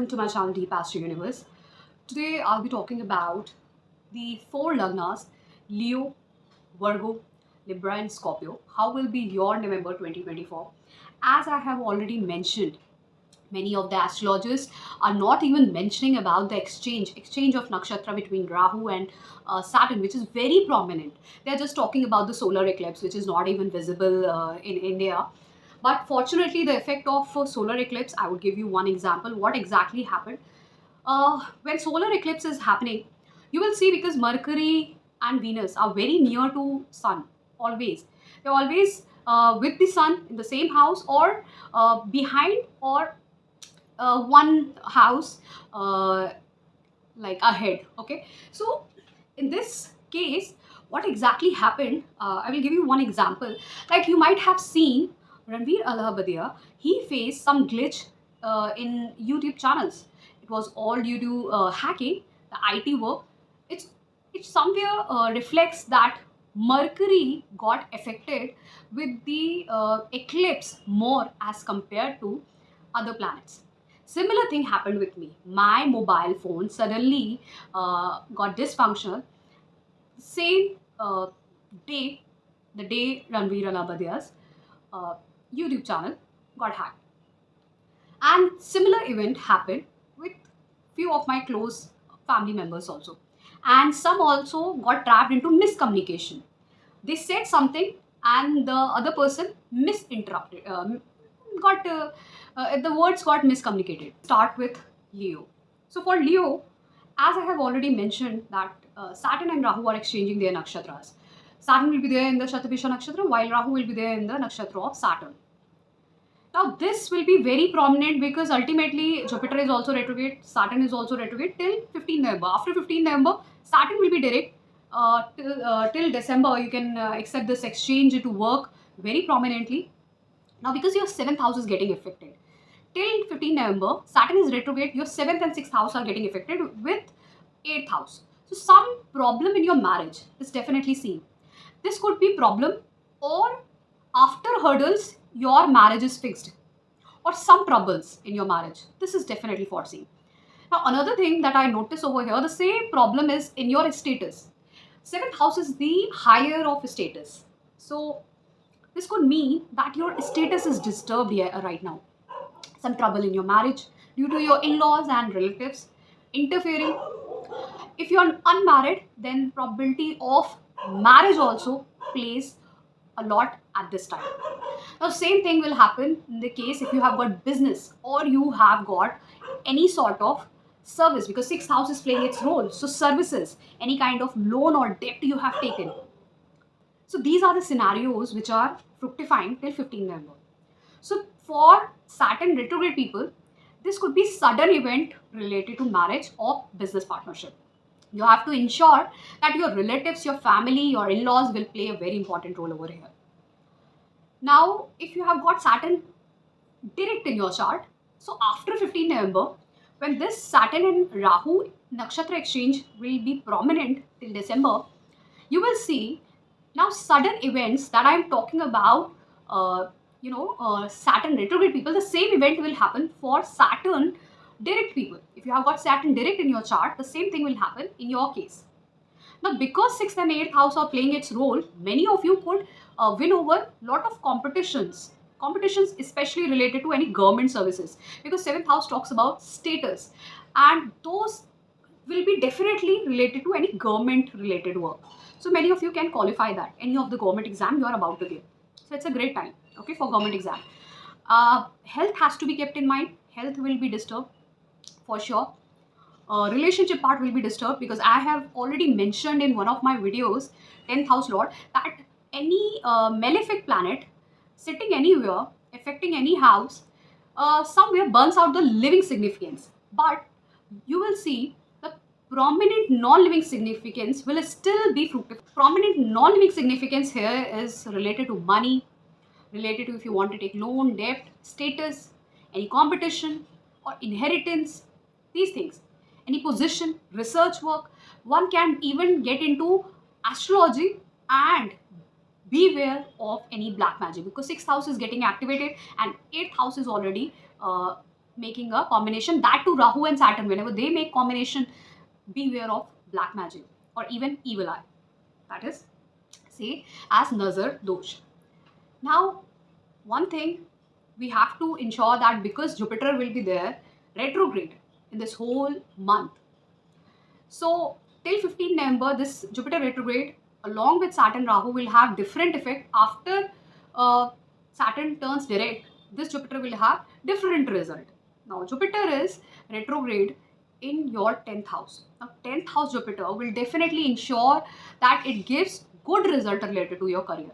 welcome to my channel Deep Astro Universe. Today I'll be talking about the four lagnas: Leo, Virgo, Libra and Scorpio. How will be your November 2024? As I have already mentioned, many of the astrologers are not even mentioning about the exchange of nakshatra between Rahu and Saturn, which is very prominent. They're just talking about the solar eclipse, which is not even visible in India. But fortunately, the effect of solar eclipse, I would give you one example. What exactly happened? When solar eclipse is happening, you will see, because Mercury and Venus are very near to Sun, always. They're always with the Sun in the same house, or behind, or one house like ahead. Okay, so in this case, what exactly happened, I will give you one example. Like, you might have seen Ranveer Allahabadia, he faced some glitch in YouTube channels. It was all due to hacking, the IT work. It somewhere reflects that Mercury got affected with the eclipse more as compared to other planets. Similar thing happened with me. My mobile phone suddenly got dysfunctional. Same day, the day Ranveer Alabadia's uh, YouTube channel got hacked. And similar event happened with few of my close family members also. And some also got trapped into miscommunication. They said something and the other person misinterpreted, got the words got miscommunicated. Start with Leo. So for Leo, as I have already mentioned, that Saturn and Rahu are exchanging their nakshatras. Saturn will be there in the Shatabisha nakshatra, while Rahu will be there in the nakshatra of Saturn. Now this will be very prominent because ultimately Jupiter is also retrograde, Saturn is also retrograde till 15 November. After 15 November, Saturn will be direct. Till December, you can accept this exchange to work very prominently. Now, because your 7th house is getting affected, till 15 November, Saturn is retrograde, your 7th and 6th house are getting affected with 8th house. So some problem in your marriage is definitely seen. This could be problem, or after hurdles, your marriage is fixed, or some troubles in your marriage. This is definitely foreseen. Now, another thing that I notice over here, the same problem is in your status. 7th house is the higher of status. So this could mean that your status is disturbed here right now. Some trouble in your marriage due to your in-laws and relatives interfering. If you're unmarried, then probability of marriage also plays a lot at this time. Now, same thing will happen in the case if you have got business or you have got any sort of service, because 6th house is playing its role. So services, any kind of loan or debt you have taken. So these are the scenarios which are fructifying till 15 November. So for Saturn retrograde people, this could be sudden event related to marriage or business partnership. You have to ensure that your relatives, your family, your in-laws will play a very important role over here. Now, if you have got Saturn direct in your chart, so after 15 November, when this Saturn and Rahu nakshatra exchange will be prominent till December, you will see now sudden events that I'm talking about. Saturn retrograde people, the same event will happen for Saturn direct people. If you have got Saturn direct in your chart, the same thing will happen in your case. Now, because 6th and 8th house are playing its role, many of you could win over lot of competitions especially related to any government services, because 7th house talks about status, and those will be definitely related to any government related work. So many of you can qualify that, any of the government exam you are about to give. So it's a great time, okay, for government exam. Health has to be kept in mind. Health will be disturbed for sure. Relationship part will be disturbed, because I have already mentioned in one of my videos, 10th house lord, that any malefic planet sitting anywhere affecting any house somewhere burns out the living significance. But you will see the prominent non-living significance will still be fructified. Prominent non-living significance here is related to money, related to if you want to take loan, debt, status, any competition or inheritance, these things, any position, research work. One can even get into astrology and beware of any black magic, because 6th house is getting activated and 8th house is already making a combination. That to Rahu and Saturn, whenever they make combination, beware of black magic or even evil eye. That is, say, as nazar dosh. Now, one thing we have to ensure that because Jupiter will be there retrograde in this whole month. So till 15 November, this Jupiter retrograde along with Saturn Rahu will have different effect. After Saturn turns direct, this Jupiter will have different result. Now Jupiter is retrograde in your 10th house. Now 10th house Jupiter will definitely ensure that it gives good result related to your career.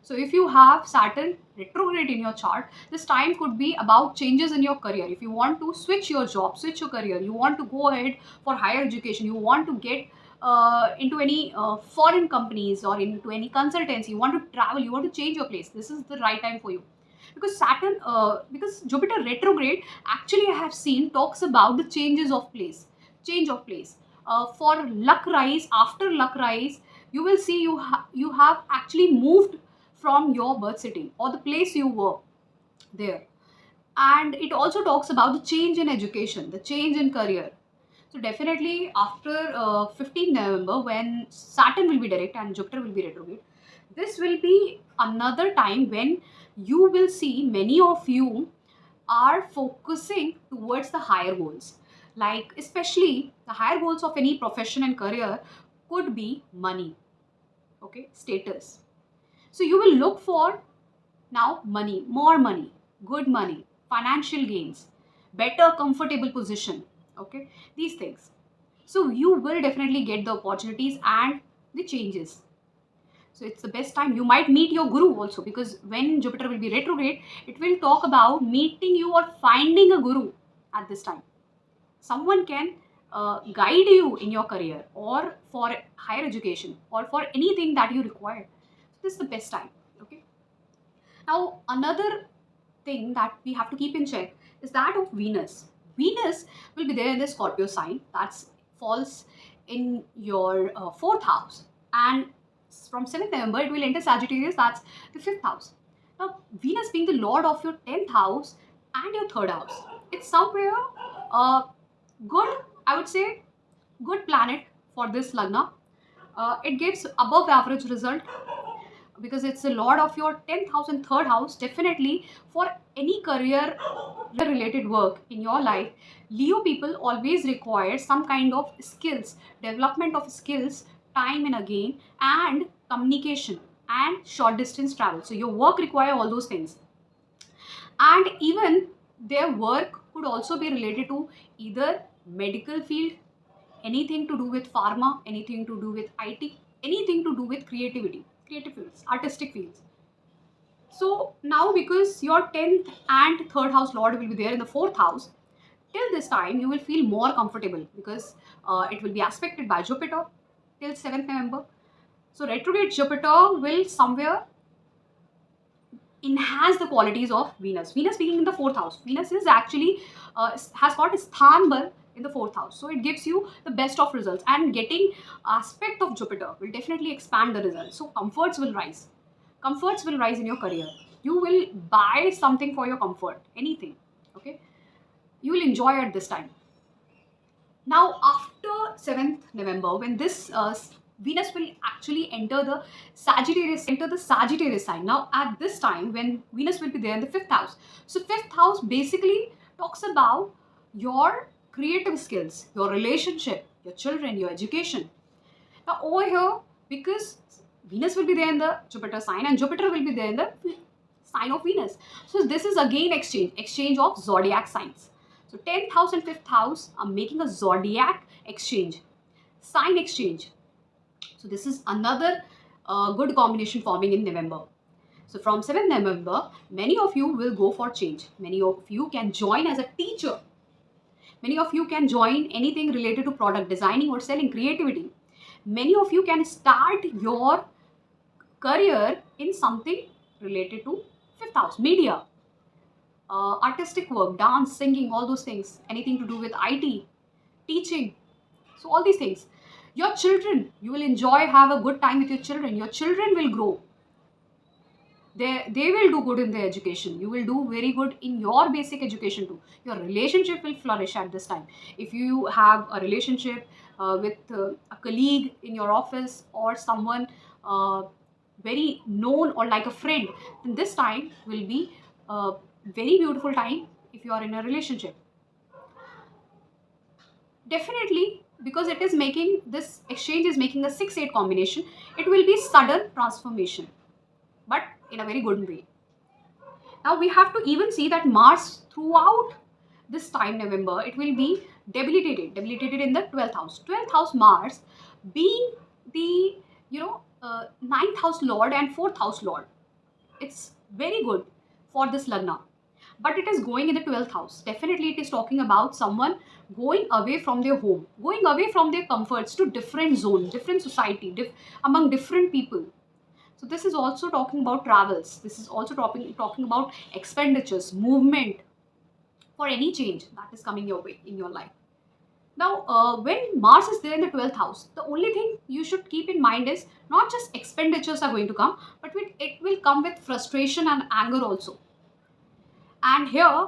So if you have Saturn retrograde in your chart, this time could be about changes in your career. If you want to switch your job, switch your career, you want to go ahead for higher education, you want to get into any foreign companies or into any consultancy, you want to travel, you want to change your place, this is the right time for you. Because because Jupiter retrograde, actually I have seen talks about the changes of place, change of place. For luck rise, after luck rise, you will see you have actually moved from your birth city or the place you were there. And it also talks about the change in education, the change in career. So definitely after 15 November, when Saturn will be direct and Jupiter will be retrograde, this will be another time when you will see many of you are focusing towards the higher goals. Like especially the higher goals of any profession and career could be money, okay, status. So you will look for now money, good money, financial gains, better comfortable position, okay, these things. So you will definitely get the opportunities and the changes. So it's the best time. You might meet your guru also, because when Jupiter will be retrograde, it will talk about meeting you or finding a guru at this time. Someone can guide you in your career or for higher education or for anything that you require. So this is the best time. Okay. Now another thing that we have to keep in check is that of Venus. Venus will be there in the Scorpio sign. That falls in your fourth house, and from 7th November it will enter Sagittarius. That's the fifth house. Now Venus being the lord of your 10th house and your third house, it's somewhere uh, good, I would say, good planet for this lagna. It gives above average result because it's the lord of your 10th house and third house. Definitely for any career related work in your life, Leo people always require some kind of skills, development of skills time and again, and communication and short distance travel. So your work require all those things. And even their work could also be related to either medical field, anything to do with pharma, anything to do with IT, anything to do with creativity, creative fields, artistic fields. So now because your 10th and third house lord will be there in the fourth house, till this time you will feel more comfortable because it will be aspected by Jupiter till 7th November. So retrograde Jupiter will somewhere enhance the qualities of Venus. Venus being in the fourth house. Venus is actually has got a Sthanbar in the fourth house. So it gives you the best of results, and getting aspect of Jupiter will definitely expand the results. So comforts will rise. Comforts will rise in your career. You will buy something for your comfort, anything. Okay. You will enjoy at this time. Now after 7th November, when this Venus will actually enter the Sagittarius sign. Now at this time when Venus will be there in the fifth house. So fifth house basically talks about your creative skills, your relationship, your children, your education. Now over here, because Venus will be there in the Jupiter sign and Jupiter will be there in the sign of Venus. So this is again exchange of zodiac signs. So 10th house and 5th house are making a zodiac exchange, sign exchange. So this is another good combination forming in November. So from 7th November, many of you will go for change. Many of you can join as a teacher. Many of you can join anything related to product designing or selling, creativity. Many of you can start your career in something related to 5th house, media, artistic work, dance, singing, all those things, anything to do with IT, teaching. So all these things. Your children, you will enjoy, have a good time with your children. Your children will grow. They will do good in their education. You will do very good in your basic education too. Your relationship will flourish at this time. If you have a relationship with a colleague in your office, or someone uh, very known, or like a friend, then this time will be a very beautiful time. If you are in a relationship, definitely, because it is making, this exchange is making a 6-8 combination, it will be sudden transformation, but in a very good way. Now we have to even see that Mars throughout this time, November, it will be debilitated in the 12th house. 12th house Mars being the, ninth house lord and fourth house lord. It's very good for this lagna, but it is going in the 12th house. Definitely it is talking about someone going away from their home, going away from their comforts to different zone, different society, among different people. So this is also talking about travels. This is also talking about expenditures, movement for any change that is coming your way in your life. Now, when Mars is there in the 12th house, the only thing you should keep in mind is not just expenditures are going to come, but it will come with frustration and anger also. And here,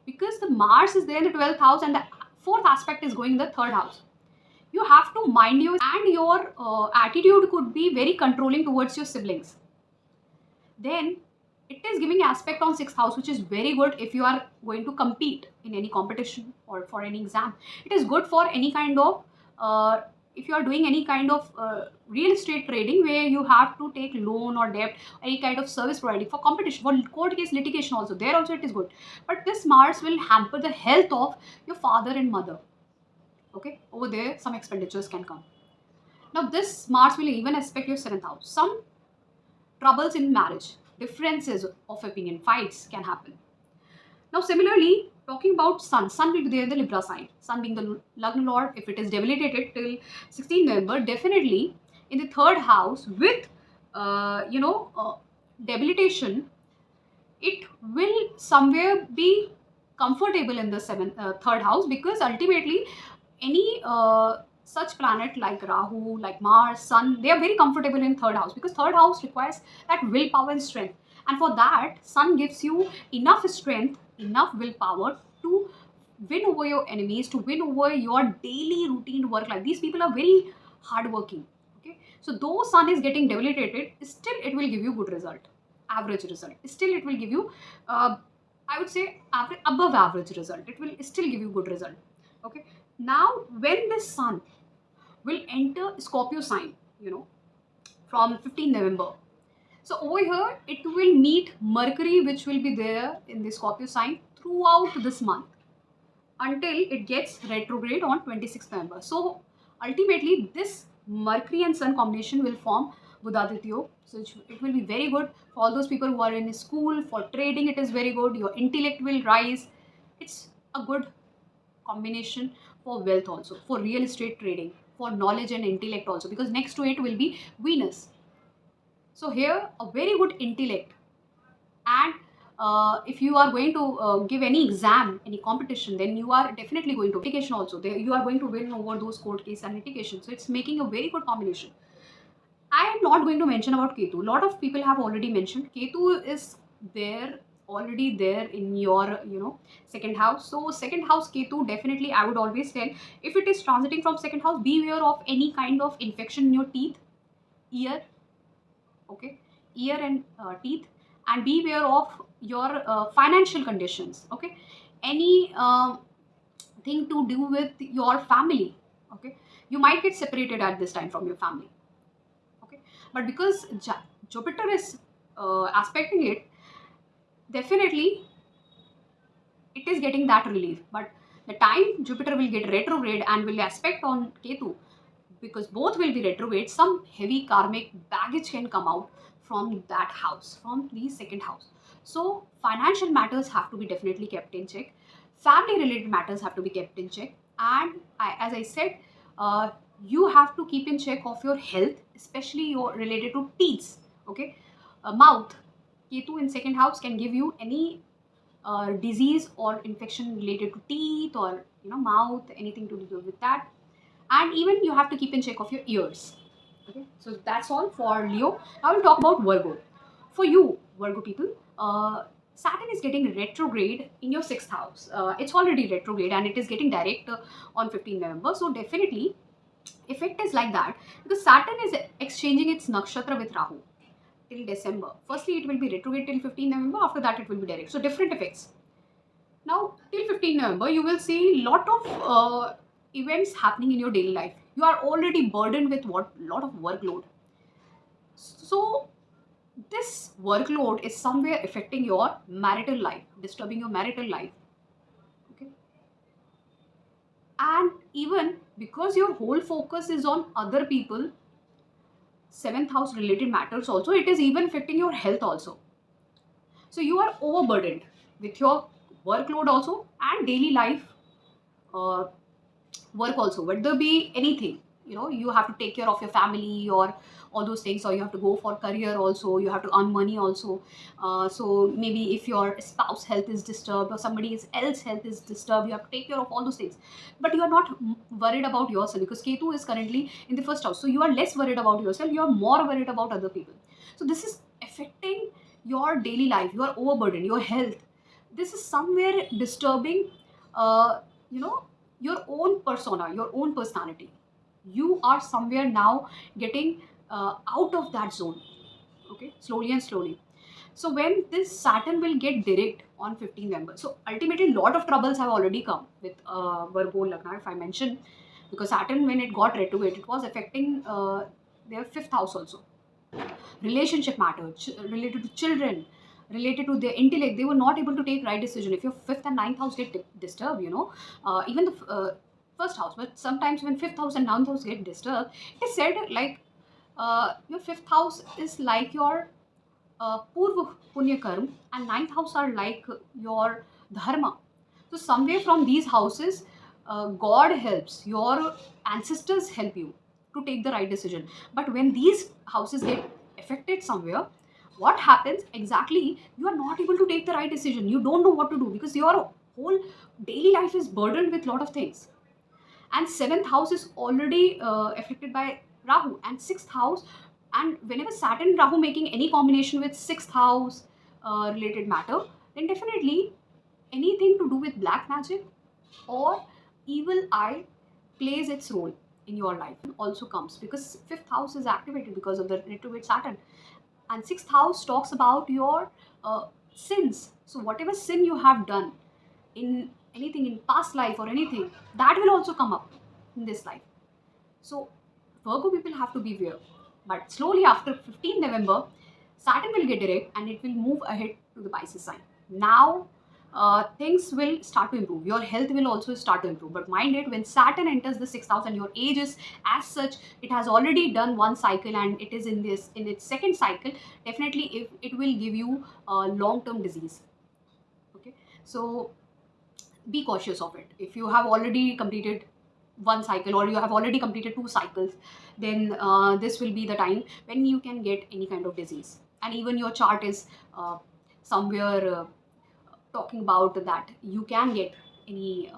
because the Mars is there in the 12th house and the fourth aspect is going in the third house, you have to mind you, and your attitude could be very controlling towards your siblings. Then it is giving aspect on sixth house, which is very good if you are going to compete in any competition or for any exam. It is good for any kind of if you are doing any kind of real estate trading where you have to take loan or debt, any kind of service providing for competition, for court case litigation also, there also it is good. But this Mars will hamper the health of your father and mother. Okay, over there some expenditures can come. Now this Mars will even aspect your seventh house. Some troubles in marriage, differences of opinion, fights can happen. Now, similarly, talking about Sun will be there in the Libra sign. Sun being the Lagna Lord, if it is debilitated till 16 November, definitely in the third house with, debilitation, it will somewhere be comfortable in the third house, because ultimately any such planet like Rahu, like Mars, Sun, they are very comfortable in third house, because third house requires that willpower and strength. And for that, Sun gives you enough strength, enough willpower to win over your enemies, to win over your daily routine work life. These people are very hardworking. Okay, so though Sun is getting debilitated, still it will give you good result, average result. Still, it will give you, I would say, above average result. It will still give you good result. Okay, now when the Sun will enter Scorpio sign, from 15 November. So over here, it will meet Mercury, which will be there in the Scorpio sign throughout this month until it gets retrograde on 26th November. So ultimately, this Mercury and Sun combination will form Budadityo. So it will be very good for all those people who are in school, for trading. It is very good. Your intellect will rise. It's a good combination for wealth also, for real estate trading, for knowledge and intellect also, because next to it will be Venus. So here, a very good intellect. And if you are going to give any exam, any competition, then you are definitely going to litigation also. There, you are going to win over those court case and litigation. So it's making a very good combination. I am not going to mention about Ketu. A lot of people have already mentioned. Ketu is there, already there in your, second house. So second house Ketu, definitely I would always tell, if it is transiting from second house, beware of any kind of infection in your teeth, ear, okay, ear and teeth, and beware of your financial conditions. Okay, any thing to do with your family. Okay, you might get separated at this time from your family. Okay, but because Jupiter is aspecting it, definitely it is getting that relief. But the time Jupiter will get retrograde and will aspect on Ketu, because both will be retrograde, some heavy karmic baggage can come out from that house, from the second house. So financial matters have to be definitely kept in check. Family related matters have to be kept in check. And as I said, you have to keep in check of your health, especially your related to teeth. Okay, mouth. Ketu in second house can give you any disease or infection related to teeth or mouth, anything to do with that. And even you have to keep in check of your ears. Okay, so that's all for Leo. Now we'll talk about Virgo. For you, Virgo people, Saturn is getting retrograde in your sixth house. It's already retrograde and it is getting direct on 15th November. So definitely, effect is like that because Saturn is exchanging its nakshatra with Rahu till December. Firstly, it will be retrograde till 15th November. After that, it will be direct. So different effects. Now, till 15th November, you will see lot of events happening in your daily life. You are already burdened with what lot of workload. So this workload is somewhere affecting your marital life, disturbing your marital life. Okay, and even because your whole focus is on other people, seventh house related matters also, it is even affecting your health also. So you are overburdened with your workload also and daily life uh, work also, whether be anything. You have to take care of your family or all those things, or you have to go for career also, you have to earn money also. So maybe if your spouse health is disturbed or somebody else health is disturbed, you have to take care of all those things. But you are not worried about yourself because Ketu is currently in the first house, so you are less worried about yourself, you are more worried about other people. So this is affecting your daily life, you are overburdened, your health. This is somewhere disturbing you know your own persona, your own personality. You are somewhere now getting out of that zone, okay, slowly and slowly. So when this Saturn will get direct on 15 November, so ultimately a lot of troubles have already come with Virgo Lagna, if I mention, because Saturn, when it got retrograde, it was affecting their fifth house also. Relationship matter, related to children, related to their intellect, they were not able to take right decision. If your fifth and ninth house get disturbed, even the first house, but sometimes when fifth house and ninth house get disturbed, it is said like your fifth house is like your purva punya karma, and ninth house are like your dharma. So somewhere from these houses, God helps, your ancestors help you to take the right decision. But when these houses get affected somewhere, what happens exactly? You are not able to take the right decision. You don't know what to do because your whole daily life is burdened with lot of things. And seventh house is already affected by Rahu, and sixth house. And whenever Saturn and Rahu making any combination with sixth house related matter, then definitely anything to do with black magic or evil eye plays its role in your life also comes, because fifth house is activated because of the retrograde Saturn, and sixth house talks about your sins. So whatever sin you have done in anything in past life or anything, that will also come up in this life. So Virgo people have to be aware. But slowly after 15 November, Saturn will get direct and it will move ahead to the Pisces sign. Now things will start to improve. Your health will also start to improve. But mind it, when Saturn enters the sixth house and your age is as such, it has already done one cycle and it is in its second cycle. Definitely, if it will give you long-term disease. Okay, so be cautious of it. If you have already completed one cycle or you have already completed two cycles, then this will be the time when you can get any kind of disease. And even your chart is somewhere talking about that you can get any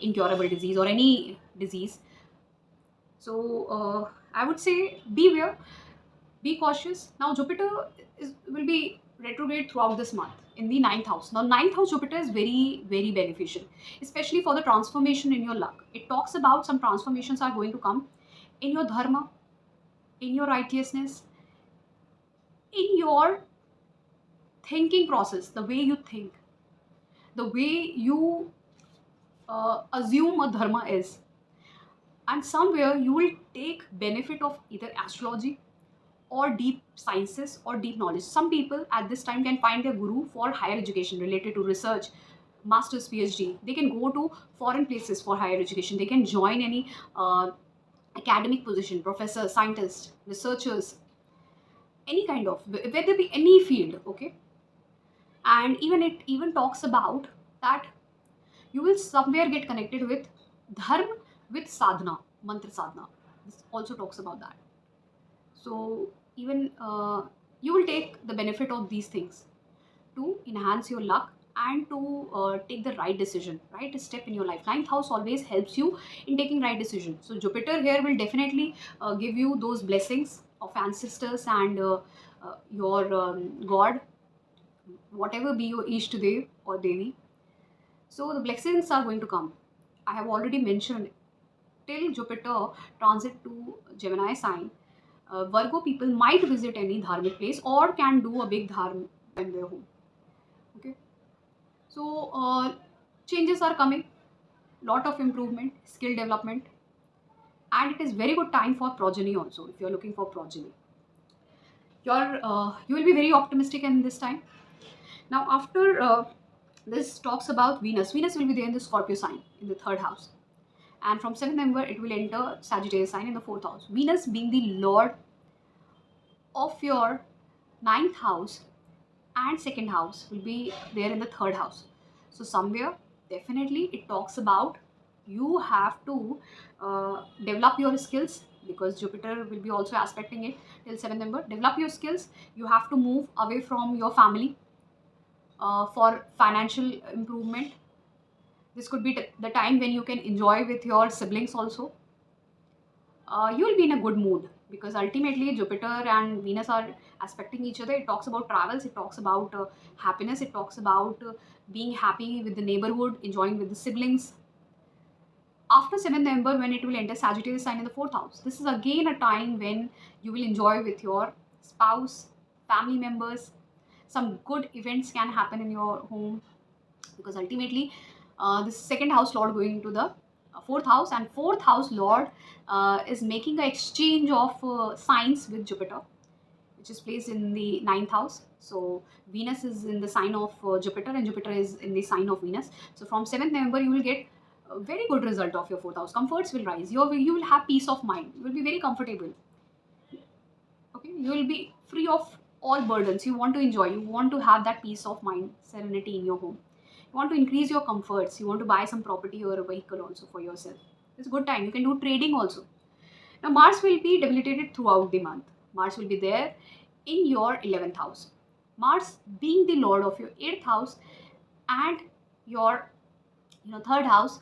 incurable disease or any disease. So I would say beware, be cautious. Now Jupiter will be retrograde throughout this month in the ninth house. Now ninth house Jupiter is very very beneficial, especially for the transformation in your luck. It talks about some transformations are going to come in your dharma, in your righteousness, in your thinking process, the way you think, the way you assume a dharma is. And somewhere you will take benefit of either astrology or deep sciences or deep knowledge. Some people at this time can find their guru for higher education related to research, master's, PhD. They can go to foreign places for higher education. They can join any academic position, professor, scientist, researchers, any kind of, whether be any field, okay? And even it even talks about that you will somewhere get connected with dharma, with sadhana, mantra sadhana. This also talks about that. So even you will take the benefit of these things to enhance your luck and to take the right decision, right step in your life. Ninth house always helps you in taking right decision. So Jupiter here will definitely give you those blessings of ancestors and your god, whatever be your Ishta Dev or Devi. So the blessings are going to come. I have already mentioned till Jupiter transit to Gemini sign, Virgo people might visit any dharmic place or can do a big dharma in their home. Okay, so changes are coming, lot of improvement, skill development, and it is very good time for progeny also. If you are looking for progeny, you will be very optimistic in this time. Now after this talks about Venus. Venus will be there in the Scorpio sign in the third house, and from 7th November it will enter Sagittarius sign in the fourth house. Venus being the lord of your ninth house and second house will be there in the third house. So somewhere definitely it talks about you have to develop your skills, because Jupiter will be also aspecting it till 7th November. Develop your skills. You have to move away from your family for financial improvement. This could be the time when you can enjoy with your siblings also. You will be in a good mood, because ultimately Jupiter and Venus are aspecting each other. It talks about travels, it talks about happiness, it talks about being happy with the neighborhood, enjoying with the siblings. After 7th November, when it will enter Sagittarius sign in the fourth house, this is again a time when you will enjoy with your spouse, family members. Some good events can happen in your home, because ultimately this second house lord going into the fourth house, and fourth house lord is making an exchange of signs with Jupiter, which is placed in the ninth house. So Venus is in the sign of Jupiter, and Jupiter is in the sign of Venus. So from 7th November you will get a very good result of your fourth house. Comforts will rise. You will have peace of mind. You will be very comfortable. Okay, you will be free of all burdens. You want to enjoy. You want to have that peace of mind, serenity in your home. You want to increase your comforts. You want to buy some property or a vehicle also for yourself. It's a good time. You can do trading also. Now Mars will be debilitated throughout the month. Mars will be there in your 11th house. Mars being the lord of your 8th house and your third house,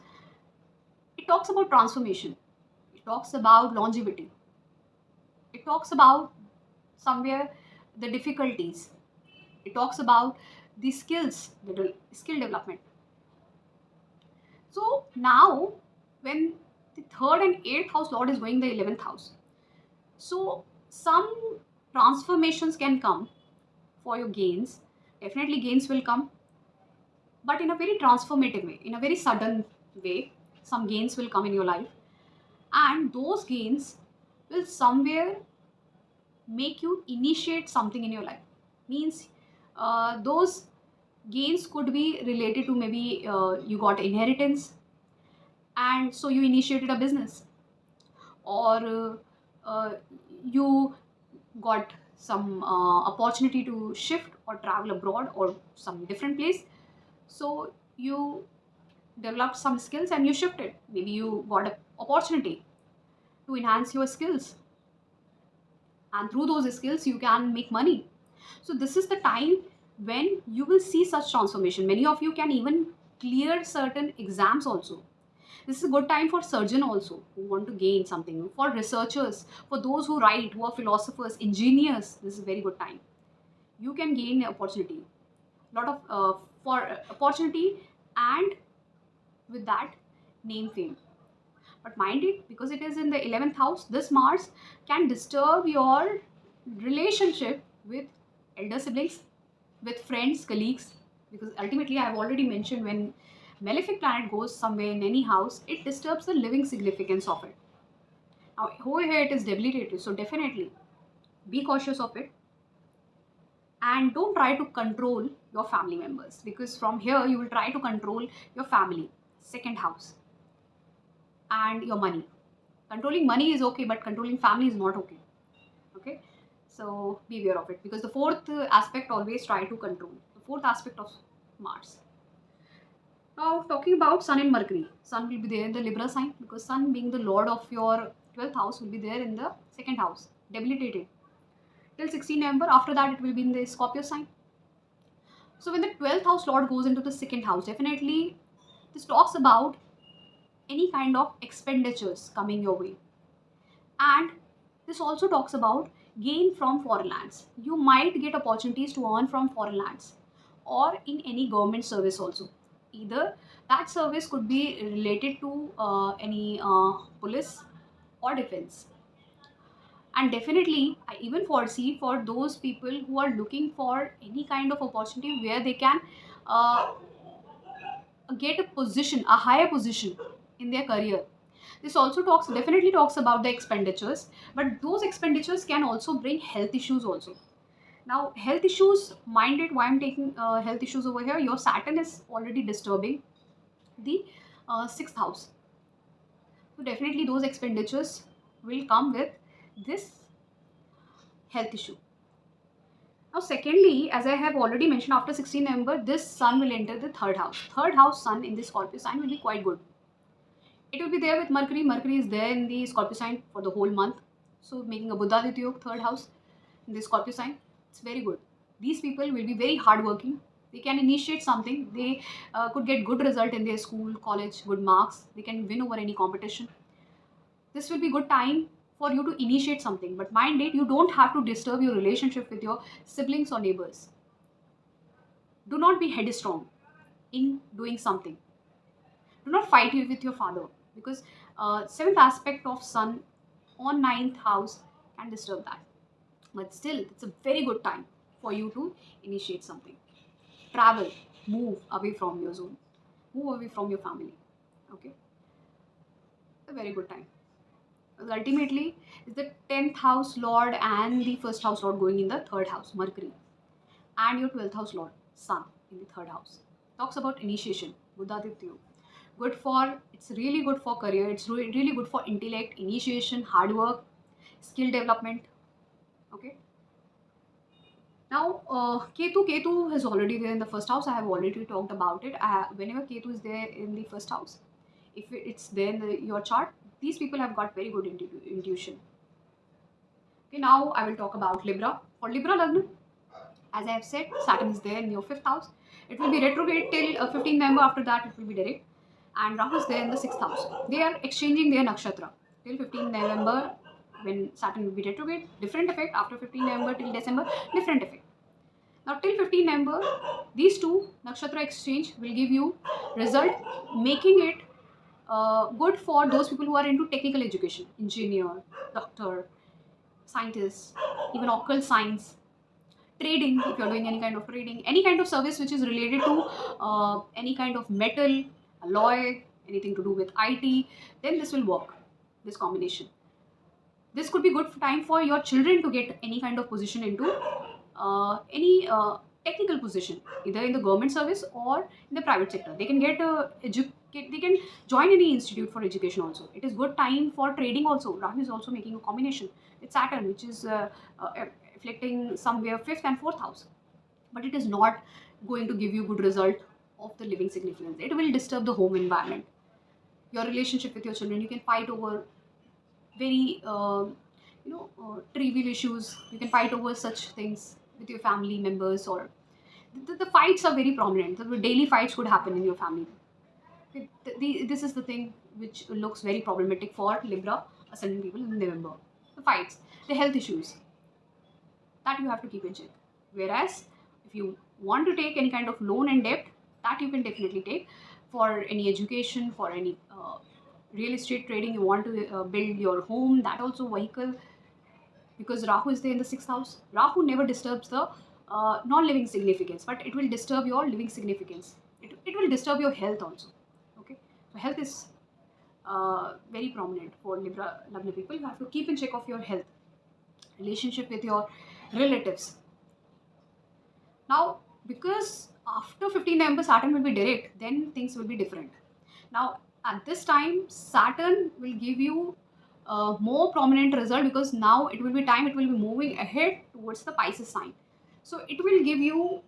it talks about transformation. It talks about longevity. It talks about somewhere the difficulties. It talks about the skills, the skill development. So now when the third and eighth house lord is going the 11th house, so some transformations can come for your gains. Definitely gains will come, but in a very transformative way, in a very sudden way. Some gains will come in your life, and those gains will somewhere make you initiate something in your life. Means those gains could be related to maybe you got inheritance, and so you initiated a business, or you got some opportunity to shift or travel abroad or some different place. So you developed some skills and you shifted. Maybe you got an opportunity to enhance your skills, and through those skills you can make money. So this is the time when you will see such transformation. Many of you can even clear certain exams also. This is a good time for surgeon also who want to gain something, for researchers, for those who write, who are philosophers, engineers. This is a very good time. You can gain opportunity, lot of for opportunity, and with that name fame. But mind it, because it is in the 11th house, this Mars can disturb your relationship with elder siblings, with friends, colleagues. Because ultimately, I have already mentioned, when malefic planet goes somewhere in any house, it disturbs the living significance of it. Now, over here it is debilitated, so definitely be cautious of it, and don't try to control your family members, because from here you will try to control your family, second house, and your money. Controlling money is okay, but controlling family is not okay. Okay, so be aware of it, because the fourth aspect always try to control, the fourth aspect of Mars. Now talking about Sun and Mercury, Sun will be there in the Libra sign, because Sun being the lord of your 12th house will be there in the second house, debilitated till 16 November. After that it will be in the Scorpio sign. So when the 12th house lord goes into the second house, definitely this talks about any kind of expenditures coming your way, and this also talks about gain from foreign lands. You might get opportunities to earn from foreign lands or in any government service also. Either that service could be related to any police or defense. And definitely, I even foresee for those people who are looking for any kind of opportunity where they can uh, get a position, a higher position in their career. This also definitely talks about the expenditures, but those expenditures can also bring health issues also. Now, health issues, mind it, why I'm taking health issues over here. Your Saturn is already disturbing the sixth house. So, definitely, those expenditures will come with this health issue. Now, secondly, as I have already mentioned, after 16 November, this sun will enter the third house. Third house sun in the Scorpio sign will be quite good. It will be there with Mercury. Mercury is there in the Scorpio sign for the whole month. So, making a Buddha Ditya third house in the Scorpio sign, it's very good. These people will be very hardworking. They can initiate something. They could get good result in their school, college, good marks. They can win over any competition. This will be good time for you to initiate something. But mind it, you don't have to disturb your relationship with your siblings or neighbors. Do not be headstrong in doing something. Do not fight with your father, because seventh aspect of sun on ninth house can disturb that. But still, it's a very good time for you to initiate something. Travel, move away from your zone, move away from your family. Okay, a very good time. Because ultimately, it's the 10th house lord and the first house lord going in the third house, Mercury, and your 12th house lord, Sun, in the third house. Talks about initiation, Buddhaditya. Good for, it's really good for career, it's really good for intellect, initiation, hard work, skill development. Okay. Now, Ketu is already there in the first house. I have already talked about it. Whenever Ketu is there in the first house, if it's there in your chart, these people have got very good intuition. Okay, now I will talk about Libra. For Libra Lagna, as I have said, Saturn is there in your fifth house. It will be retrograde till 15 November. After that, it will be direct. And Rahu is there in the sixth house. They are exchanging their nakshatra till 15 November, when Saturn will be retrograde. Different effect. After 15 November till December, different effect. Now till 15 November, these two nakshatra exchange will give you result, making it good for those people who are into technical education, engineer, doctor, scientist, even occult science, trading, if you're doing any kind of trading, any kind of service which is related to any kind of metal, alloy, anything to do with IT, then this will work, this combination. This could be good time for your children to get any kind of position into any technical position, either in the government service or in the private sector. They can get they can join any institute for education also. It is good time for trading also. Rahu is also making a combination with Saturn, which is reflecting somewhere fifth and fourth house, but it is not going to give you good result of the living significance. It will disturb the home environment, your relationship with your children. You can fight over very trivial issues. You can fight over such things with your family members, or the fights are very prominent. The daily fights could happen in your family. This is the thing which looks very problematic for Libra ascendant people in November. The fights, the health issues, that you have to keep in check. Whereas if you want to take any kind of loan and debt, that you can definitely take for any education, for any real estate trading. You want to build your home, that also vehicle, because Rahu is there in the sixth house. Rahu never disturbs the non-living significance, but it will disturb your living significance. It will disturb your health also. Okay, so health is very prominent for Libra Lagna people. You have to keep in check of your health, relationship with your relatives. Now, because after 15 November Saturn will be direct, then things will be different. Now, at this time, Saturn will give you more prominent result, because now it will be time, it will be moving ahead towards the Pisces sign. So it will give you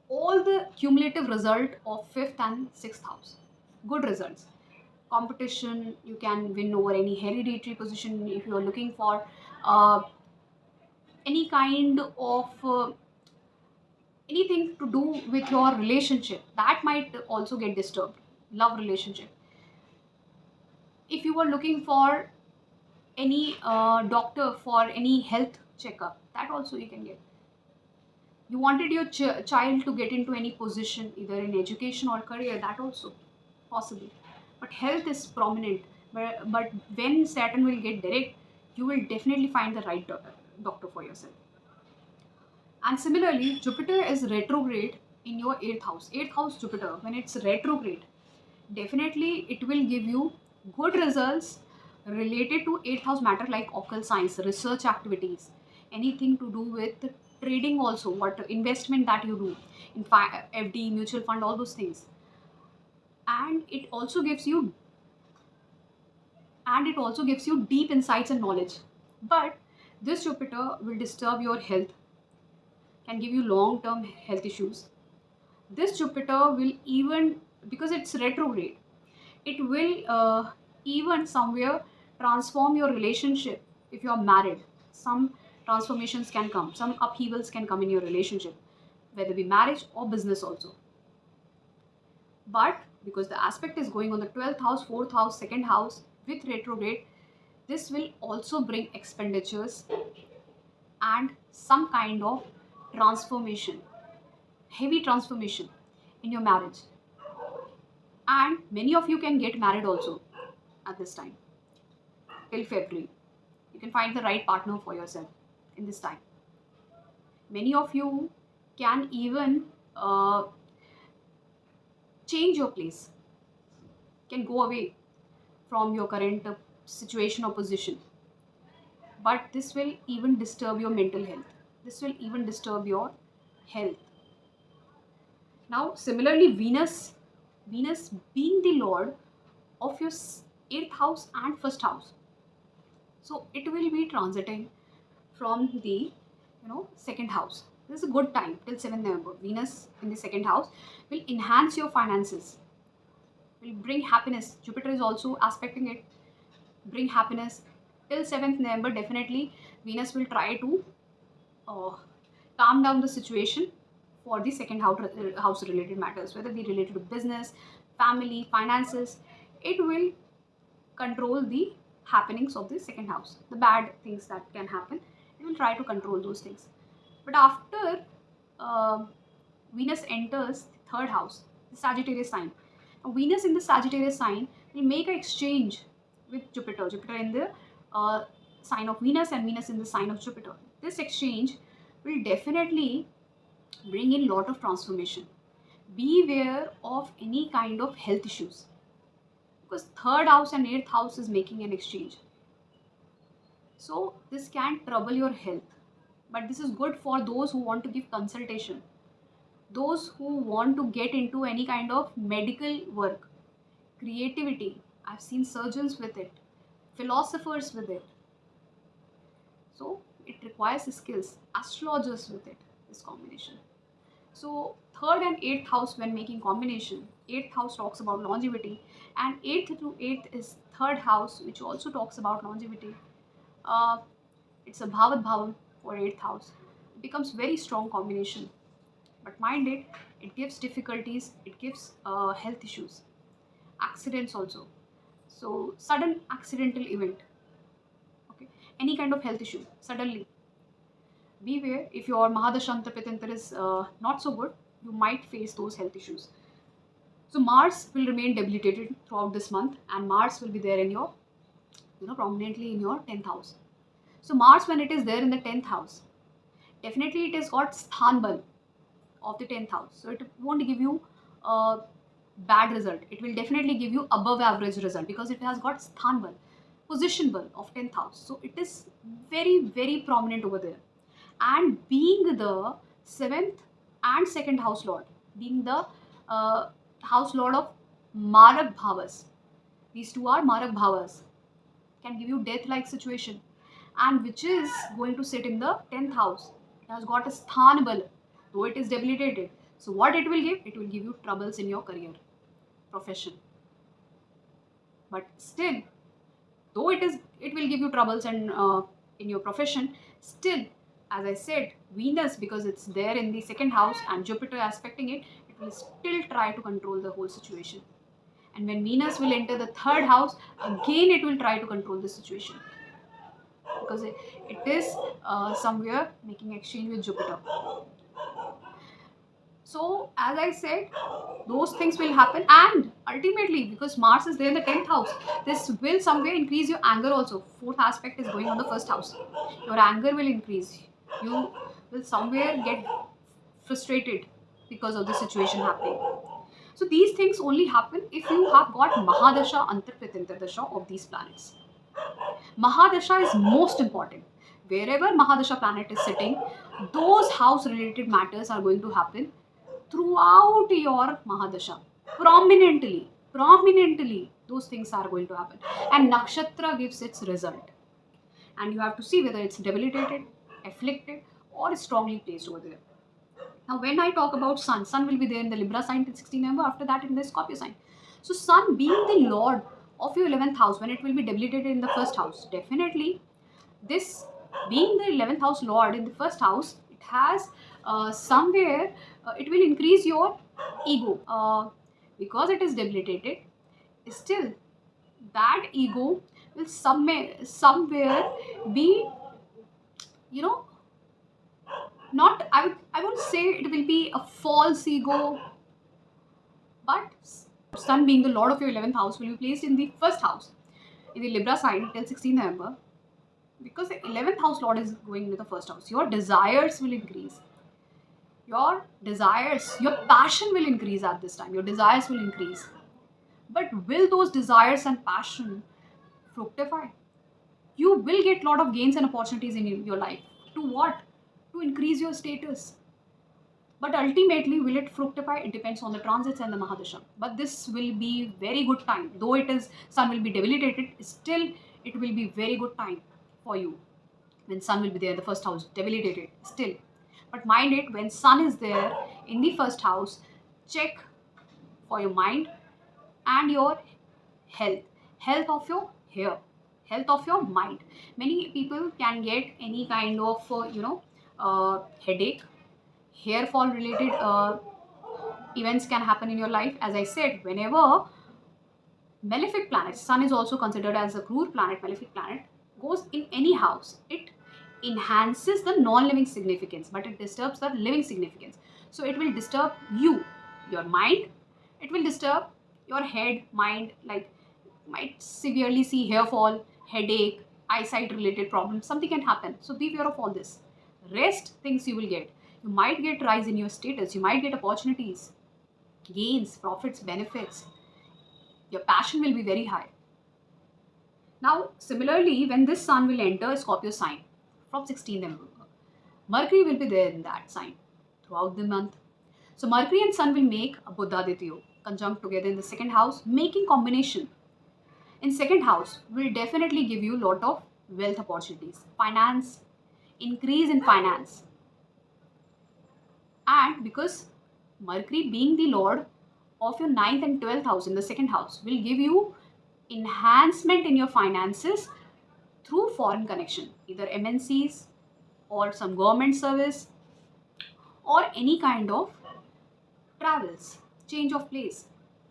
all the cumulative result of fifth and sixth house. Good results. Competition, you can win over any hereditary position. If you are looking for any kind of anything to do with your relationship, that might also get disturbed. Love relationship. If you were looking for any doctor for any health checkup, that also you can get. You wanted your child to get into any position, either in education or career, that also possible. But health is prominent. But when Saturn will get direct, you will definitely find the right doctor for yourself. And similarly, Jupiter is retrograde in your 8th house. 8th house Jupiter, when it's retrograde, definitely it will give you good results related to 8th house matter, like occult science, research activities, anything to do with trading also, what investment that you do in FD, mutual fund, all those things. And it also gives you deep insights and knowledge. But this Jupiter will disturb your health, can give you long term health issues. This Jupiter will even, because it's retrograde, it will even somewhere transform your relationship. If you are married, some transformations can come, some upheavals can come in your relationship, whether it be marriage or business also. But because the aspect is going on the 12th house, 4th house, 2nd house with retrograde, this will also bring expenditures and some kind of transformation, heavy transformation in your marriage. And many of you can get married also at this time till February. You can find the right partner for yourself in this time. Many of you can even change your place, can go away from your current situation or position. But this will even disturb your mental health. This will even disturb your health. Now, similarly, Venus being the lord of your 8th house and 1st house, so it will be transiting from the 2nd house. This is a good time till 7th November. Venus in the 2nd house will enhance your finances, will bring happiness. Jupiter is also aspecting it, bring happiness till 7th November. Definitely, Venus will try to calm down the situation for the 2nd house related matters, whether they related to business, family, finances. It will control the happenings of the 2nd house, the bad things that can happen. It will try to control those things. But after Venus enters the 3rd house, the Sagittarius sign. Now, Venus in the Sagittarius sign will make an exchange with Jupiter. Jupiter in the sign of Venus and Venus in the sign of Jupiter. This exchange will definitely bring in lot of transformation. Beware of any kind of health issues, because 3rd house and 8th house is making an exchange. So this can trouble your health. But this is good for those who want to give consultation, those who want to get into any kind of medical work, creativity. I've seen surgeons with it, philosophers with it. So it requires skills, astrologers with it, this combination. So 3rd and 8th house when making combination, 8th house talks about longevity, and 8th to 8th is 3rd house, which also talks about longevity. It's a bhavat bhavam for 8th house. It becomes very strong combination. But mind it, it gives difficulties, it gives health issues, accidents also. So sudden accidental event, okay, any kind of health issue suddenly. Beware, if your Mahadashanta Pitantar is not so good, you might face those health issues. So Mars will remain debilitated throughout this month, and Mars will be there in your, prominently in your 10th house. So Mars, when it is there in the 10th house, definitely it has got Sthan Bal of the 10th house. So it won't give you a bad result. It will definitely give you above average result, because it has got Sthan Bal, position Bal of 10th house. So it is very, very prominent over there. And being the 7th and 2nd house lord, being the house lord of Marak Bhavas, these two are Marak Bhavas, can give you death-like situation, and which is going to sit in the 10th house. It has got a Sthan Bal, though it is debilitated. So what it will give? It will give you troubles in your career, profession. But still, though it will give you troubles and in your profession, still, as I said, Venus, because it's there in the 2nd house and Jupiter aspecting it, it will still try to control the whole situation. And when Venus will enter the 3rd house, again it will try to control the situation. because it is somewhere making exchange with Jupiter. So as I said, those things will happen, and ultimately because Mars is there in the 10th house, this will somewhere increase your anger also. Fourth aspect is going on the first house. Your anger will increase. You will somewhere get frustrated because of the situation happening. So these things only happen if you have got Mahadasha, Antarpratintar Dasha of these planets. Mahadasha is most important. Wherever Mahadasha planet is sitting, those house related matters are going to happen throughout your Mahadasha. Prominently, those things are going to happen. And Nakshatra gives its result. And you have to see whether it's debilitated, afflicted, or strongly placed over there. Now, when I talk about Sun will be there in the Libra sign till 16 November, after that in the Scorpio sign. So, Sun being the Lord of your 11th house, when it will be debilitated in the first house, definitely this being the 11th house Lord in the first house, it has somewhere, it will increase your ego. Because it is debilitated, still that ego will somewhere be, you know, not, I won't say it will be a false ego, but Sun being the Lord of your 11th house will be placed in the first house in the Libra sign till 16 November. Because the 11th house Lord is going into the first house, your desires will increase. Your passion will increase at this time. Your desires will increase. But will those desires and passion fructify? You will get lot of gains and opportunities in your life. To what? To increase your status. But ultimately, will it fructify? It depends on the transits and the Mahadasha. But this will be very good time. Though it is, Sun will be debilitated, still it will be very good time for you. When Sun will be there in the first house, debilitated, still. But mind it, when Sun is there in the first house, check for your mind and your health. Health of your hair, health of your mind. Many people can get any kind of, headache, hair fall related events can happen in your life. As I said, whenever malefic planet, Sun is also considered as a cruel planet, malefic planet, goes in any house, it enhances the non-living significance, but it disturbs the living significance. So it will disturb you, your mind, it will disturb your head, mind, like might severely see hair fall, headache, eyesight related problems, something can happen. So be aware of all this. Rest things you will get. You might get rise in your status, you might get opportunities, gains, profits, benefits. Your passion will be very high. Now, similarly, when this Sun will enter Scorpio sign from 16th November, Mercury will be there in that sign throughout the month. So Mercury and Sun will make a Buddhaditya conjunct together in the second house, making combination. In second house will definitely give you a lot of wealth opportunities, finance, increase in finance. And because Mercury being the Lord of your 9th and 12th house in the second house will give you enhancement in your finances through foreign connection, either MNCs or some government service or any kind of travels, change of place.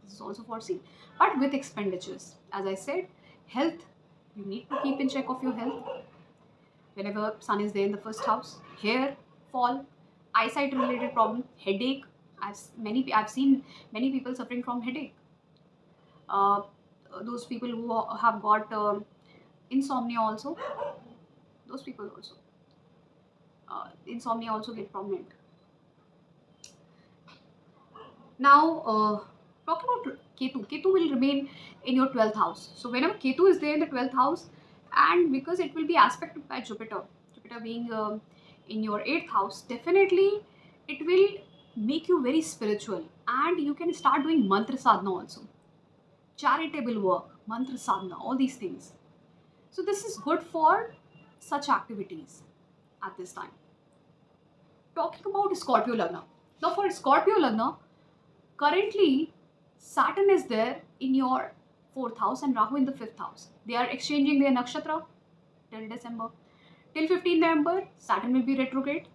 This is also foreseen, but with expenditures. As I said, health, you need to keep in check of your health. Whenever Sun is there in the first house, hair fall, eyesight related problem, headache. I've seen many people suffering from headache. Uh, those people who have got insomnia also, those people also, insomnia also get prominent. Now, talking about Ketu will remain in your 12th house. So whenever Ketu is there in the 12th house, and because it will be aspected by Jupiter being in your 8th house, definitely it will make you very spiritual, and you can start doing mantra sadhana also, charitable work, mantra sadhana, all these things. So this is good for such activities at this time. Talking about Scorpio Lagna. Now for Scorpio Lagna, currently Saturn is there in your 4th house and Rahu in the 5th house. They are exchanging their nakshatra till December. Till 15 November, Saturn will be retrograde.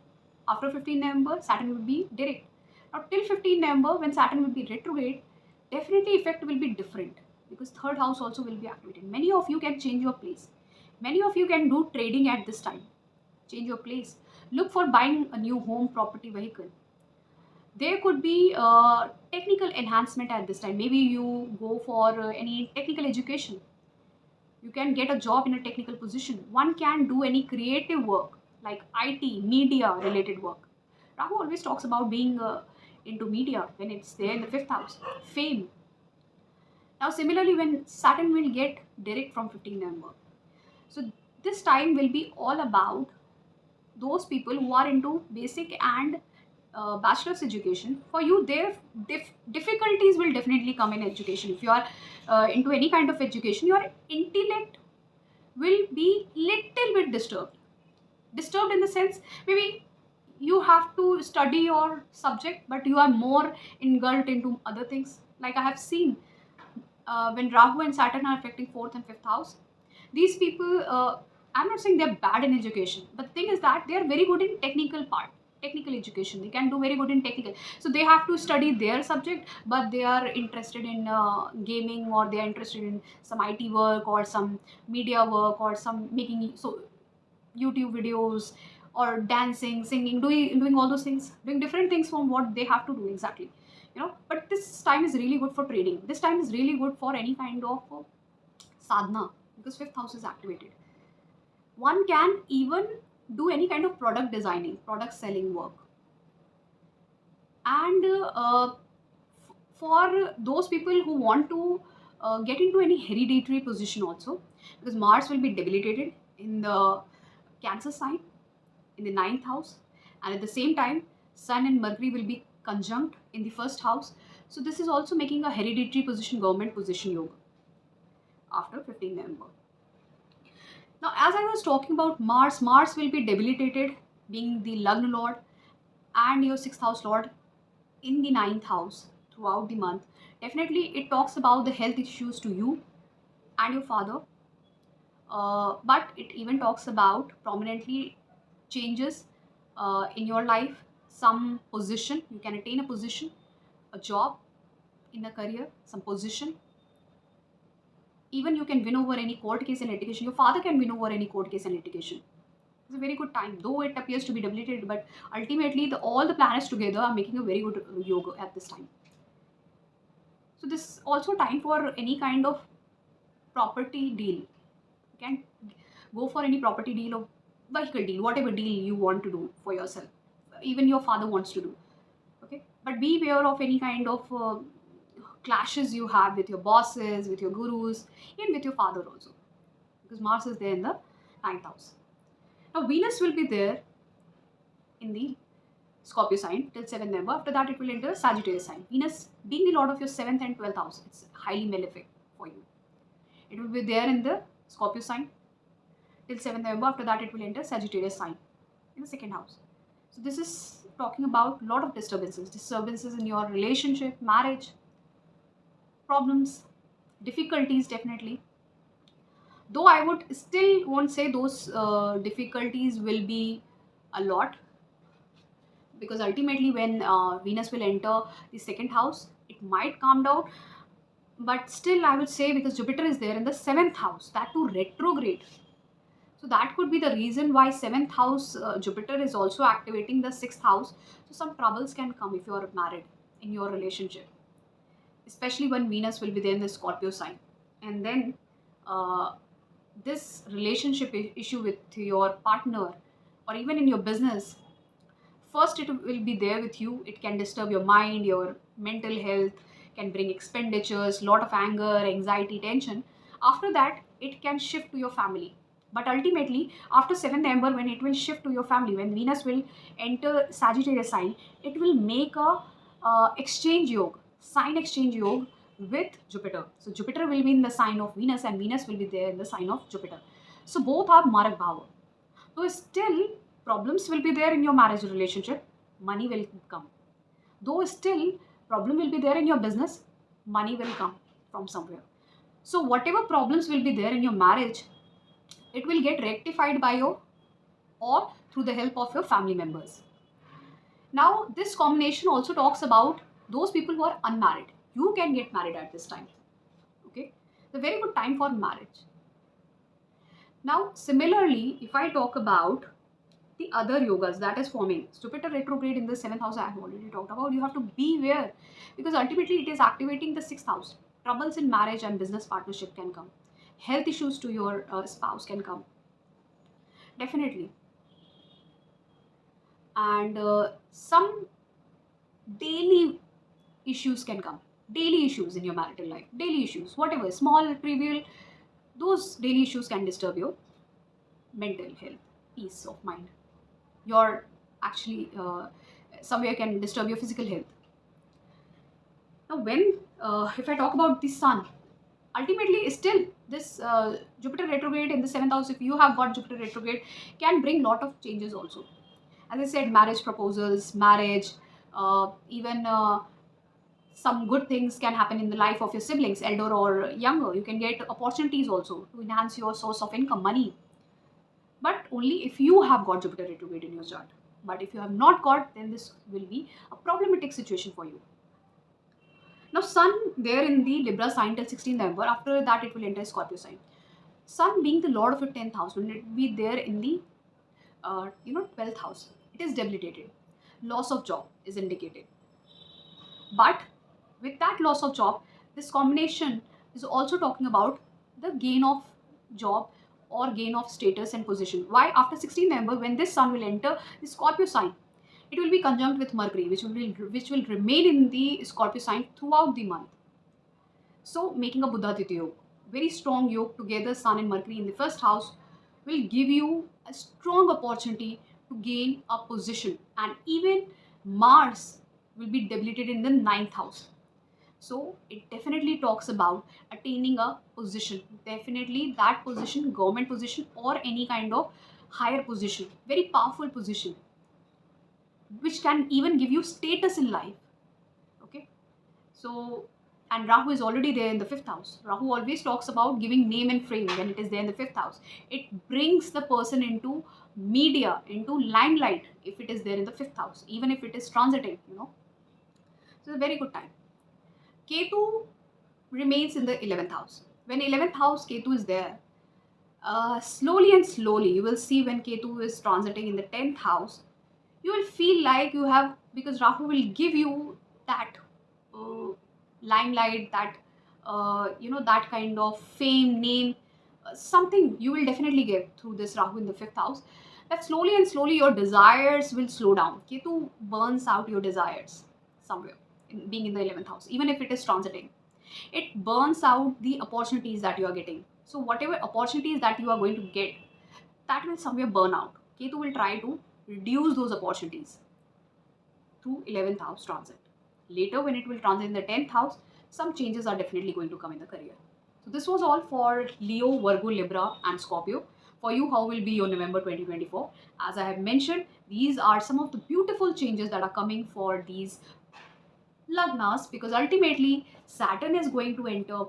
After 15 November, Saturn will be direct. Now till 15 November, when Saturn will be retrograde, definitely effect will be different because 3rd house also will be activated. Many of you can change your place. Many of you can do trading at this time. Change your place. Look for buying a new home, property, vehicle. There could be technical enhancement at this time. Maybe you go for any technical education. You can get a job in a technical position. One can do any creative work like IT, media related work. Rahu always talks about being into media when it's there in the fifth house. Fame. Now, similarly, when Saturn will get direct from 15th November. So, this time will be all about those people who are into basic and bachelor's education. For you, their difficulties will definitely come in education. If you are into any kind of education, your intellect will be little bit disturbed in the sense, maybe you have to study your subject but you are more engulfed into other things. Like I have seen when Rahu and Saturn are affecting fourth and fifth house, these people, I'm not saying they're bad in education, but the thing is that they are very good in technical education. They can do very good in technical. So they have to study their subject, but they are interested in gaming, or they are interested in some IT work or some media work or some making so YouTube videos or dancing, singing, doing all those things, doing different things from what they have to do exactly. But this time is really good for trading. This time is really good for any kind of sadhana, because fifth house is activated. One can even do any kind of product designing, product selling work. And for those people who want to get into any hereditary position also, because Mars will be debilitated in the Cancer sign in the ninth house, and at the same time Sun and Mercury will be conjunct in the first house. So this is also making a hereditary position, government position yoga after 15 November. Now, as I was talking about Mars will be debilitated, being the Lagna Lord and your sixth house Lord in the ninth house throughout the month. Definitely, it talks about the health issues to you and your father, but it even talks about prominently changes in your life, some position. You can attain a position, a job in a career, some position. Even you can win over any court case and litigation. Your father can win over any court case and litigation. It's a very good time, though it appears to be debilitated, but ultimately all the planets together are making a very good yoga at this time. So this is also time for any kind of property deal. You can go for any property deal or vehicle deal, whatever deal you want to do for yourself. Even your father wants to do. Okay, but be aware of any kind of clashes you have with your bosses, with your gurus, and with your father also, because Mars is there in the ninth house. Now Venus will be there in the Scorpio sign till 7th November. After that, it will enter Sagittarius sign. Venus, being the lord of your 7th and 12th house, it's highly malefic for you. It will be there in the Scorpio sign till 7th November. After that, it will enter Sagittarius sign in the second house. So this is talking about a lot of disturbances in your relationship, marriage, problems, difficulties, definitely. Though I would still won't say those difficulties will be a lot, because ultimately when Venus will enter the second house, it might calm down. But still, I would say, because Jupiter is there in the seventh house, that too retrograde. So that could be the reason why seventh house Jupiter is also activating the sixth house. So some troubles can come if you are married in your relationship, especially when Venus will be there in the Scorpio sign. And then this relationship issue with your partner, or even in your business, first it will be there with you. It can disturb your mind, your mental health, can bring expenditures, lot of anger, anxiety, tension. After that, it can shift to your family. But ultimately, after 7th November, when it will shift to your family, when Venus will enter Sagittarius sign, it will make a exchange yoga, sign exchange yoga with Jupiter. So Jupiter will be in the sign of Venus, and Venus will be there in the sign of Jupiter. So both are Marak Bhava. So still, problems will be there in your marriage relationship, money will come. Though still, problem will be there in your business, money will come from somewhere. So whatever problems will be there in your marriage, it will get rectified by you or through the help of your family members. Now, this combination also talks about those people who are unmarried. You can get married at this time. Okay, the very good time for marriage. Now, similarly, if I talk about the other yogas that is forming, Jupiter retrograde in the seventh house, I have already talked about. You have to beware because ultimately it is activating the sixth house. Troubles in marriage and business partnership can come. Health issues to your spouse can come. Definitely. And some daily issues can come. Daily issues in your marital life. Daily issues, whatever, small, trivial, those daily issues can disturb your mental health, peace of mind. Your actually somewhere can disturb your physical health. Now, when if I talk about the sun, ultimately still this Jupiter retrograde in the seventh house, if you have got Jupiter retrograde, can bring lot of changes also. As I said, marriage proposals, marriage, even some good things can happen in the life of your siblings, elder or younger. You can get opportunities also to enhance your source of income, money, but only if you have got Jupiter retrograde in your chart. But if you have not got, then this will be a problematic situation for you. Now, Sun there in the Libra sign till 16th November. After that, it will enter Scorpio sign. Sun being the Lord of your 10th house, when it be there in the 12th house, it is debilitated. Loss of job is indicated. But with that loss of job, this combination is also talking about the gain of job or gain of status and position. Why? After 16th November, when this sun will enter the Scorpio sign, it will be conjunct with Mercury, which will remain in the Scorpio sign throughout the month. So, making a Buddha Titi yoga, very strong yoga together, Sun and Mercury in the first house, will give you a strong opportunity to gain a position, and even Mars will be debilitated in the ninth house. So it definitely talks about attaining a position. Definitely that position, government position or any kind of higher position, very powerful position, which can even give you status in life. Okay. So, and Rahu is already there in the fifth house. Rahu always talks about giving name and fame when it is there in the fifth house. It brings the person into media, into limelight if it is there in the fifth house, even if it is transiting. So it's a very good time. Ketu remains in the 11th house. When 11th house Ketu is there, slowly and slowly you will see when Ketu is transiting in the 10th house, you will feel like you have, because Rahu will give you that uh, limelight, that that kind of fame, name, something you will definitely get through this Rahu in the 5th house. That slowly and slowly your desires will slow down. Ketu burns out your desires somewhere, being in the 11th house, even if it is transiting. It burns out the opportunities that you are getting. So whatever opportunities that you are going to get, that will somewhere burn out. Ketu will try to reduce those opportunities through 11th house transit. Later, when it will transit in the 10th house, some changes are definitely going to come in the career. So this was all for Leo, Virgo, Libra and Scorpio. For you, how will be your November 2024? As I have mentioned, these are some of the beautiful changes that are coming for these lagnas, because ultimately Saturn is going to enter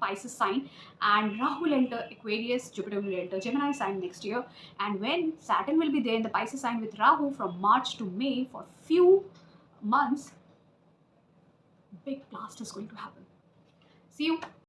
Pisces sign, and Rahu will enter Aquarius, Jupiter will enter Gemini sign next year. And when Saturn will be there in the Pisces sign with Rahu from March to May for few months, big blast is going to happen. See you.